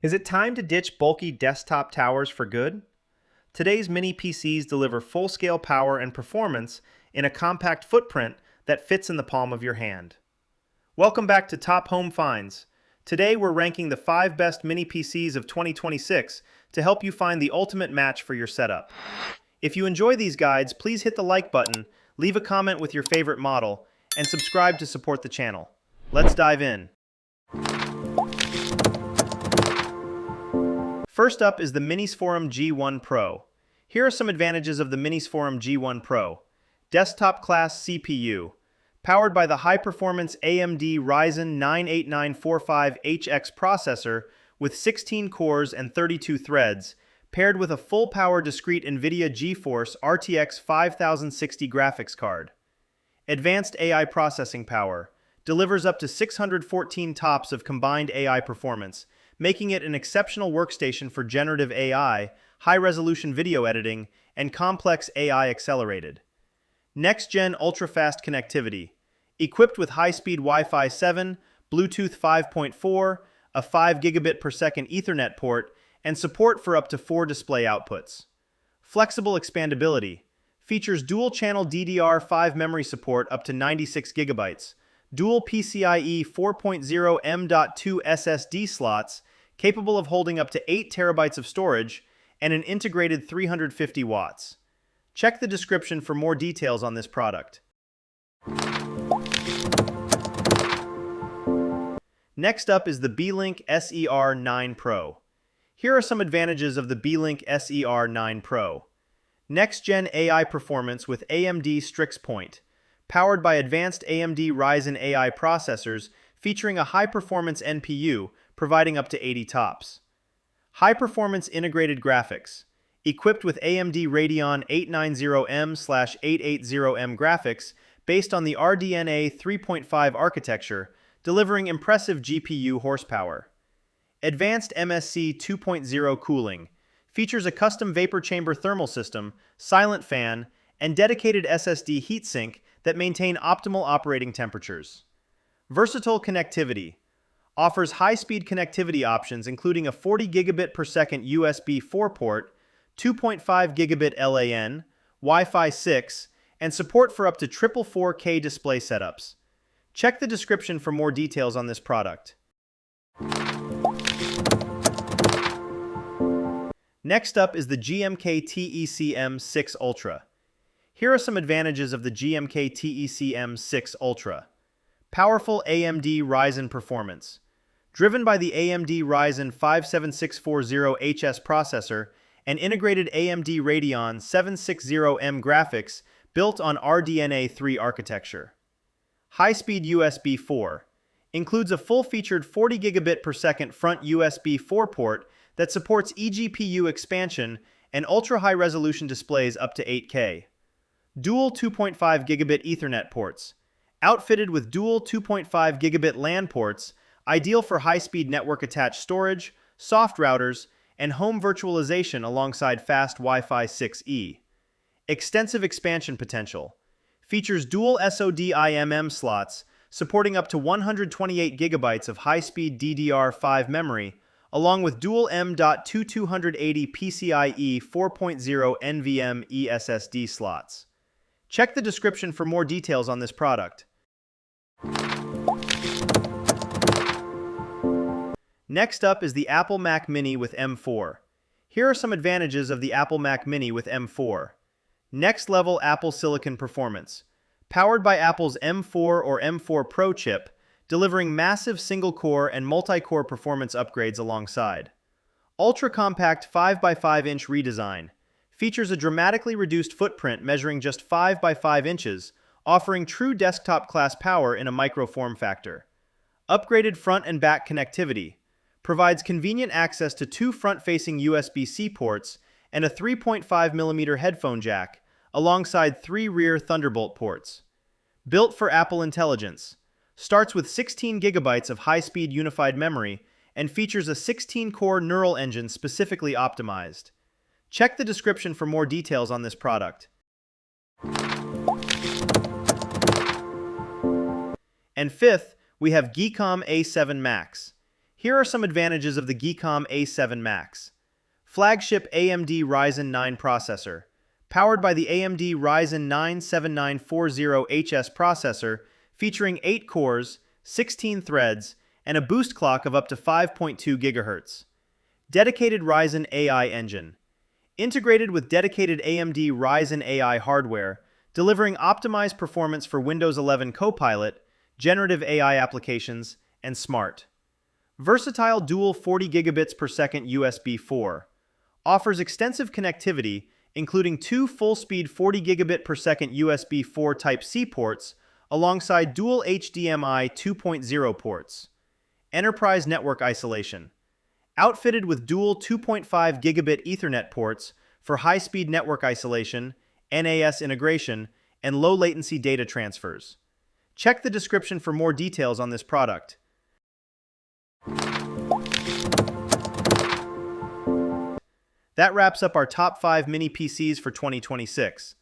Is it time to ditch bulky desktop towers for good? Today's mini PCs deliver full-scale power and performance in a compact footprint that fits in the palm of your hand. Welcome back to Top Home Finds. Today we're ranking the 5 best mini PCs of 2026 to help you find the ultimate match for your setup. If you enjoy these guides, please hit the like button, leave a comment with your favorite model, and subscribe to support the channel. Let's dive in. First up is the Minisforum G1 Pro. Here are some advantages of the Minisforum G1 Pro. Desktop class CPU. Powered by the high-performance AMD Ryzen 9 8945HX processor with 16 cores and 32 threads, paired with a full-power discrete NVIDIA GeForce RTX 5060 graphics card. Advanced AI processing power. Delivers up to 614 TOPS of combined AI performance, making it an exceptional workstation for generative AI, high-resolution video editing, and complex AI accelerated. Next-gen ultra-fast connectivity. Equipped with high-speed Wi-Fi 7, Bluetooth 5.4, a 5 gigabit per second Ethernet port, and support for up to 4 display outputs. Flexible expandability. Features dual-channel DDR5 memory support up to 96 gigabytes, dual PCIe 4.0 M.2 SSD slots, capable of holding up to 8 terabytes of storage, and an integrated 350 watts. Check the description for more details on this product. Next up is the Beelink SER9 Pro. Here are some advantages of the Beelink SER9 Pro. Next-gen AI performance with AMD Strix Point. Powered by advanced AMD Ryzen AI processors featuring a high-performance NPU, providing up to 80 TOPS. High-performance integrated graphics. Equipped with AMD Radeon 890M/880M graphics based on the RDNA 3.5 architecture, delivering impressive GPU horsepower. Advanced MSC 2.0 cooling. Features a custom vapor chamber thermal system, silent fan, and dedicated SSD heatsink that maintain optimal operating temperatures. Versatile connectivity. Offers high-speed connectivity options including a 40 gigabit per second USB 4 port, 2.5 gigabit LAN, Wi-Fi 6, and support for up to triple 4K display setups. Check the description for more details on this product. Next up is the GMKtec M6 Ultra. Here are some advantages of the GMKtec M6 Ultra. Powerful AMD Ryzen performance. Driven by the AMD Ryzen 57640HS processor and integrated AMD Radeon 760M graphics built on RDNA 3 architecture. High-speed USB 4. Includes a full-featured 40 gigabit per second front USB 4 port that supports eGPU expansion and ultra-high-resolution displays up to 8K. Dual 2.5 gigabit Ethernet ports. Outfitted with dual 2.5 gigabit LAN ports, ideal for high-speed network-attached storage, soft routers, and home virtualization alongside fast Wi-Fi 6E. Extensive expansion potential. Features dual SODIMM slots, supporting up to 128 gigabytes of high-speed DDR5 memory, along with dual M.2280 PCIe 4.0 NVMe SSD slots. Check the description for more details on this product. Next up is the Apple Mac Mini with M4. Here are some advantages of the Apple Mac Mini with M4. Next-level Apple Silicon performance. Powered by Apple's M4 or M4 Pro chip, delivering massive single-core and multi-core performance upgrades alongside. Ultra-compact 5x5-inch redesign. Features a dramatically reduced footprint measuring just 5 by 5 inches, offering true desktop-class power in a micro form factor. Upgraded front and back connectivity. Provides convenient access to 2 front-facing USB-C ports and a 3.5mm headphone jack, alongside 3 rear Thunderbolt ports. Built for Apple Intelligence. Starts with 16 gigabytes of high-speed unified memory and features a 16-core neural engine specifically optimized. Check the description for more details on this product. And fifth, we have GEEKOM A7 Max. Here are some advantages of the GEEKOM A7 Max. Flagship AMD Ryzen 9 processor. Powered by the AMD Ryzen 9 7940HS processor, featuring 8 cores, 16 threads, and a boost clock of up to 5.2 GHz. Dedicated Ryzen AI engine. Integrated with dedicated AMD Ryzen AI hardware, delivering optimized performance for Windows 11 Copilot, generative AI applications, and smart. Versatile dual 40 gigabits per second USB 4. Offers extensive connectivity, including 2 full-speed 40 gigabit per second USB 4 Type-C ports, alongside dual HDMI 2.0 ports. Enterprise network isolation. Outfitted with dual 2.5 gigabit Ethernet ports for high-speed network isolation, NAS integration, and low-latency data transfers. Check the description for more details on this product. That wraps up our top 5 mini PCs for 2026.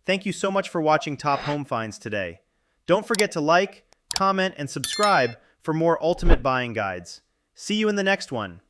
Thank you so much for watching Top Home Finds today. Don't forget to like, comment, and subscribe for more ultimate buying guides. See you in the next one.